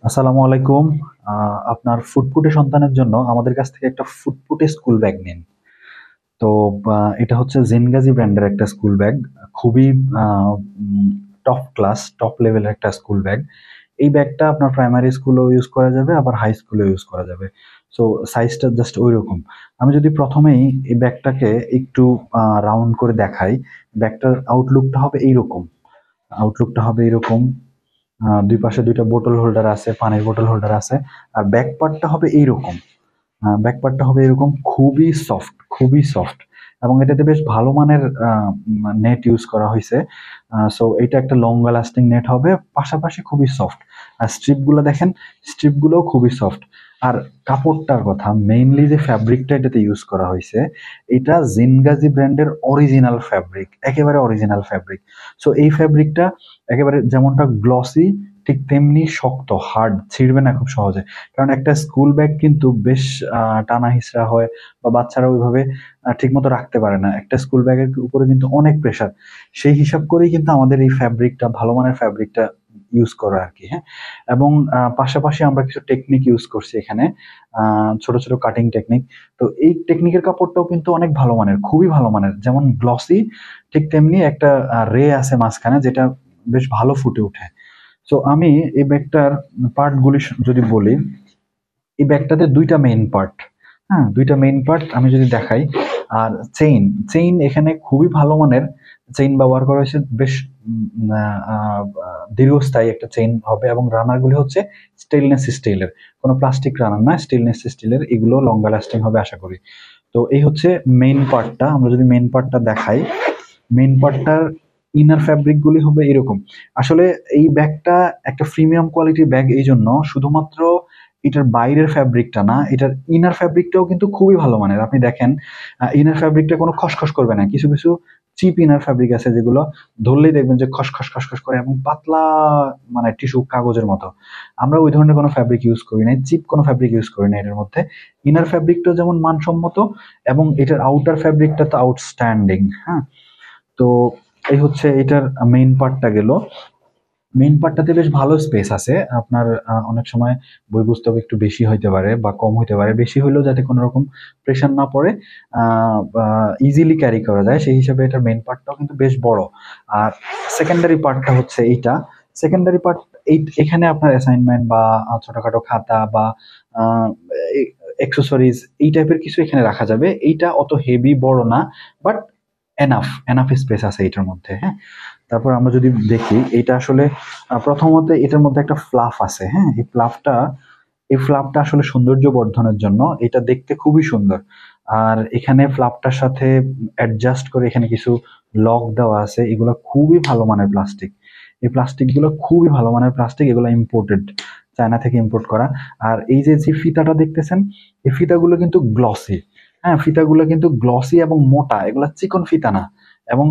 আসসালামু আলাইকুম। আপনার ফুটফুটে সন্তানের জন্য আমাদের কাছ থেকে একটা ফুটফুটে স্কুল ব্যাগ নিন। তো এটা হচ্ছে জেনগাজি ব্র্যান্ডের একটা স্কুল ব্যাগ। খুবই টপ ক্লাস, টপ লেভেলের একটা স্কুল ব্যাগ। এই ব্যাগটা আপনার প্রাইমারি স্কুলেও ইউজ করা যাবে, আবার হাই স্কুলেও ইউজ করা যাবে। সো সাইজটা জাস্ট ঐরকম। আমি যদি প্রথমেই এই ব্যাগটাকে একটু রাউন্ড করে দেখাই, ব্যাগটার আউটলুকটা হবে এইরকম। আউটলুকটা হবে এরকম। দুই পাশে দুইটা বোতল হোল্ডার আছে, পানির বোতল হোল্ডার আছে। আর ব্যাক পার্টটা হবে এইরকম। ব্যাক পার্টটা হবে এরকম, খুবই সফট, খুবই সফট। এবং এটাতে বেশ ভালো মানের নেট ইউজ করা হয়েছে। সো এটা একটা লঙ্গা লাস্টিং নেট হবে, পাশাপাশি খুবই সফট। আর স্ট্রিপগুলো দেখেন, স্ট্রিপগুলোও খুবই সফট। আর কাপড়টার কথা, মেইনলি যে ফ্যাব্রিকটা এটাতে ইউজ করা হয়েছে, এটা জিনগাজি ব্র্যান্ডের অরিজিনাল ফ্যাব্রিক, একেবারে অরিজিনাল ফ্যাব্রিক। সো এই ফ্যাব্রিকটা একেবারে যেমনটা গ্লসি, ঠিক তেমনি শক্ত, হার্ড, ছিঁড়বে না খুব সহজে। কারণ একটা স্কুল ব্যাগ কিন্তু বেশ টানা হিচড়া হয়, বা বাচ্চারা ওইভাবে ঠিকমতো রাখতে পারে না। একটা স্কুল ব্যাগের উপরে কিন্তু অনেক প্রেসার। সেই হিসাব করেই কিন্তু আমাদের এই ফ্যাব্রিকটা, ভালো মানের ফ্যাব্রিকটা ইউজ করা আর কি। হ্যাঁ, এবং পাশাপাশি আমরা কিছু টেকনিক ইউজ করছি এখানে, ছোট ছোট কাটিং টেকনিক। তো এই টেকনিকের কাপড়টাও কিন্তু অনেক ভালো মানের, খুবই ভালো মানের। যেমন গ্লসি, ঠিক তেমনি একটা রে আছে মাঝখানে, যেটা বেশ ভালো ফুটে ওঠে। সো আমি এই ব্যাগটার পার্টগুলি যদি বলি, এই ব্যাগটাতে দুইটা মেইন পার্ট। হ্যাঁ, দুইটা মেইন পার্ট আমি যদি দেখাই। আর চেইন, চেইন এখানে খুবই ভালো মানের চেইন ব্যবহার করা হয়েছে, বেশ দীর্ঘস্থায়ী একটা চেইন হবে। এবং রানারগুলি হচ্ছে স্টেইনলেস স্টিলের, কোনো প্লাস্টিক রানার না, স্টেইনলেস স্টিলের। এগুলো লঙ্গা লাস্টিং হবে আশা করি। তো এই হচ্ছে মেইন পার্টটা। আমরা যদি মেইন পার্টটা দেখাই, মেইন পার্টটার ইনার ফ্যাব্রিক গুলি হবে এরকম। আসলে এই ব্যাগটা একটা প্রিমিয়াম কোয়ালিটির ব্যাগ, এই জন্য শুধুমাত্র এটার বাইরের ফ্যাব্রিকটা না, এটার ইনার ফ্যাব্রিকটাও কিন্তু খুবই ভালো মানের। আপনি দেখেন, ইনার ফ্যাব্রিকটা কোনো খসখস করবে না। কিছু কিছু চিপ ইনার ফ্যাব্রিক আছে, যেগুলো ধরলেই দেখবেন যে খসখস খসখস করে এবং পাতলা, মানে টিস্যু কাগজের মতো। আমরা ওই ধরনের কোনো ফ্যাব্রিক ইউজ করি না, চিপ কোনো ফ্যাব্রিক ইউজ করি না এটার মধ্যে। ইনার ফ্যাব্রিকটাও যেমন মানসম্মত, এবং এটার আউটার ফ্যাব্রিকটা তো আউটস্ট্যান্ডিং। হ্যাঁ, তো এই হচ্ছে এটার মেইন পার্টটা গেল। মেইন পার্টটাতে বেশ ভালো স্পেস আছে আপনার। অনেক সময় বই পুস্তক একটু বেশি হইতে পারে বা কম হইতে পারে, বেশি হইলেও যাতে কোনো রকম প্রেশার না পড়ে, ইজিলি ক্যারি করা যায়, সেই হিসাবে এটার মেইন পার্টটাও কিন্তু বেশ বড়। আর সেকেন্ডারি পার্টটা হচ্ছে এইটা। সেকেন্ডারি পার্ট, এখানে আপনার অ্যাসাইনমেন্ট বা ছোটখাটো খাতা বা এক্সেসরিজ, এই টাইপের কিছু এখানে রাখা যাবে। এইটা অত হেভি বড় না, বাট এনাফ, এনাফ স্পেস আছে এটার মধ্যে। হ্যাঁ, তারপর আমরা যদি দেখি, এটা আসলে প্রথমত এটার মধ্যে একটা ফ্লাফ আছে। হ্যাঁ, এই ফ্লাফটা আসলে সৌন্দর্য বর্ধনের জন্য, এটা দেখতে খুবই সুন্দর। আর এখানে ফ্লাফটার সাথে অ্যাডজাস্ট করে এখানে কিছু লক দেওয়া আছে। এগুলো খুবই ভালো মানের প্লাস্টিক। এই প্লাস্টিক গুলো খুবই ভালো মানের প্লাস্টিক, এগুলো ইম্পোর্টেড, চায়না থেকে ইম্পোর্ট করা। আর এই যে যে ফিতাটা দেখতেছেন, এই ফিতাগুলো কিন্তু গ্লসি। হ্যাঁ, ফিতাগুলো কিন্তু গ্লসি এবং মোটা, এগুলা চিকন ফিতা না। এবং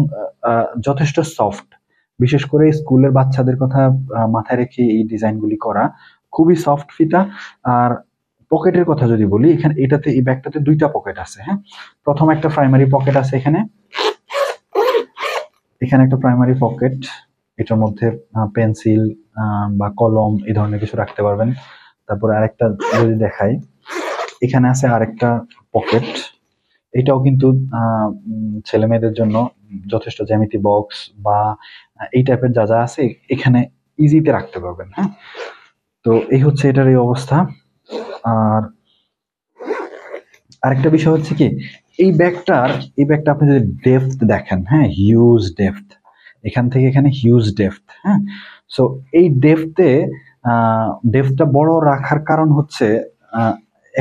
যথেষ্ট সফট। বিশেষ করে স্কুলের বাচ্চাদের কথা মাথায় রেখে এই ডিজাইনগুলি করা, খুবই সফট ফিতা। আর পকেটের কথা যদি বলি, এখানে এটাতে, এই ব্যাগটাতে দুইটা পকেট আছে। হ্যাঁ, প্রথম একটা প্রাইমারি পকেট আছে এখানে, এখানে একটা প্রাইমারি পকেট। এটার মধ্যে পেন্সিল বা কলম, এই ধরনের কিছু রাখতে পারবেন। তারপরে আরেকটা যদি দেখাই, এখানে আছে আরেকটা পকেট। এটাও কিন্তু ছেলে মেয়েদের জন্য যথেষ্ট, জ্যামিতি বক্স বা এই টাইপের যা যা আছে এখানে ইজিতে রাখতে পারবেন। হ্যাঁ, তো এই হচ্ছে এটার এই অবস্থা। আর আরেকটা বিষয় হচ্ছে কি, এই ব্যাগটার, এই ব্যাগটা আপনি যদি ডেপথ দেখেন, হ্যাঁ, হিউজ ডেপথ, এখান থেকে এখানে হিউজ ডেপথ। হ্যাঁ, সো এই ডেপথটা বড় রাখার কারণ হচ্ছে,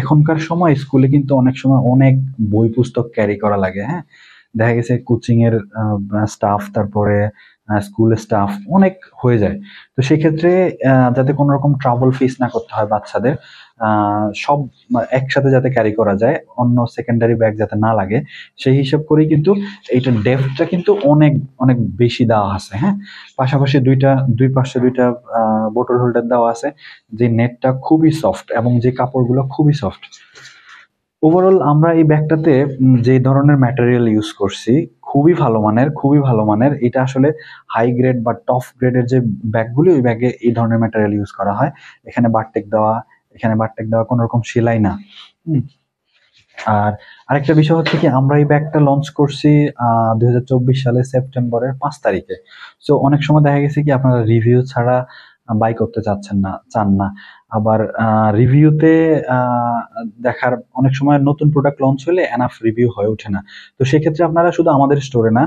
এখনকার সময় স্কুলে কিন্তু অনেক সময় অনেক বই পুস্তক ক্যারি করা লাগে। হ্যাঁ, দেখা গেছে কোচিং এর স্টাফ, তারপরে স্কুল স্টাফ অনেক হয়ে যায়। তো সেক্ষেত্রে যাতে কোনো রকম ট্রাভেল ফেস না করতে হয় বাচ্চাদের, সব একসাথে যাতে ক্যারি করা যায়, অন্য সেকেন্ডারি ব্যাগ যাতে না লাগে, সেই হিসাব করেই কিন্তু এইটার ডেপথটা কিন্তু অনেক অনেক বেশি দেওয়া আছে। হ্যাঁ, পাশাপাশি দুই পাশে দুইটা বোতল হোল্ডার দেওয়া আছে। যে নেটটা খুবই সফট এবং যে কাপড়গুলো খুবই সফট। ওভারঅল আমরা এই ব্যাগটাতে যে ধরনের ম্যাটেরিয়াল ইউজ করছি, খুবই ভালো মানের। এটা আসলে হাই গ্রেড বা টপ গ্রেডের যে ব্যাগগুলি, ওই ব্যাগে এই ধরনের ম্যাটেরিয়াল ইউজ করা হয়। এখানে বারটেক দেওয়া কোনো রকম সেলাই না। হুম। আর আরেকটা বিষয় হচ্ছে কি, আমরা এই ব্যাগটা লঞ্চ করছি 2024 সালের সেপ্টেম্বরের 5 তারিখে। সো অনেক সময় দেখা গেছে কি আপনারা রিভিউ ছাড়া বাই করতে চান না। আবার রিভিউতে দেখার অনেক সময় নতুন প্রোডাক্ট লঞ্চ হলে এনাফ রিভিউ হয়ে ওঠে না। তো সেক্ষেত্রে আপনারা শুধু আমাদের স্টোরে না,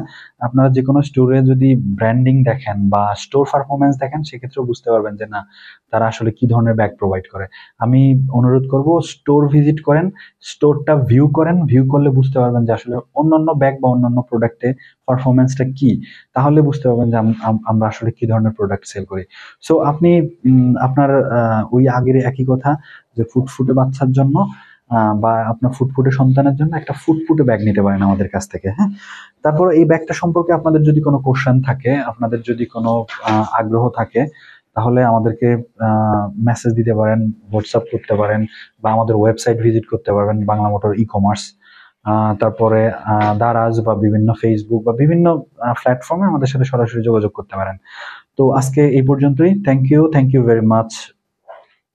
আপনারা যে কোনো স্টোরে যদি ব্র্যান্ডিং দেখেন বা স্টোর পারফরমেন্স দেখেন, সেক্ষেত্রেও বুঝতে পারবেন যে না, তারা আসলে কি ধরনের ব্যাগ প্রোভাইড করে। আমি অনুরোধ করব, স্টোর ভিজিট করেন, স্টোরটা ভিউ করেন। ভিউ করলে বুঝতে পারবেন যে আসলে অন্যান্য ব্যাগ বা অন্যান্য প্রোডাক্টে পারফরমেন্সটা কি। তাহলে বুঝতে পারবেন যে আমরা আসলে কি ধরনের প্রোডাক্ট সেল করি। সো আপনি আপনার ওই আগের একই কথা, যে ফুটফুটে বাচ্চার জন্য বা আপনার ফুটফুটে সন্তানের জন্য একটা ফুটফুটে ব্যাগ নিতে পারেন আমাদের কাছ থেকে, হ্যাঁ। তারপর এই ব্যাগটা সম্পর্কে আপনাদের যদি কোনো কোশ্চেন থাকে, আপনাদের যদি কোনো আগ্রহ থাকে, তাহলে আমাদেরকে মেসেজ দিতে পারেন, হোয়াটসঅ্যাপ করতে পারেন, বা আমাদের ওয়েবসাইট ভিজিট করতে পারবেন, বাংলা মোটর ই কমার্স। তারপরে দারাজ বা বিভিন্ন ফেসবুক বা বিভিন্ন প্ল্যাটফর্মে আমাদের সাথে সরাসরি যোগাযোগ করতে পারেন। তো আজকে এই পর্যন্তই। Thank you very much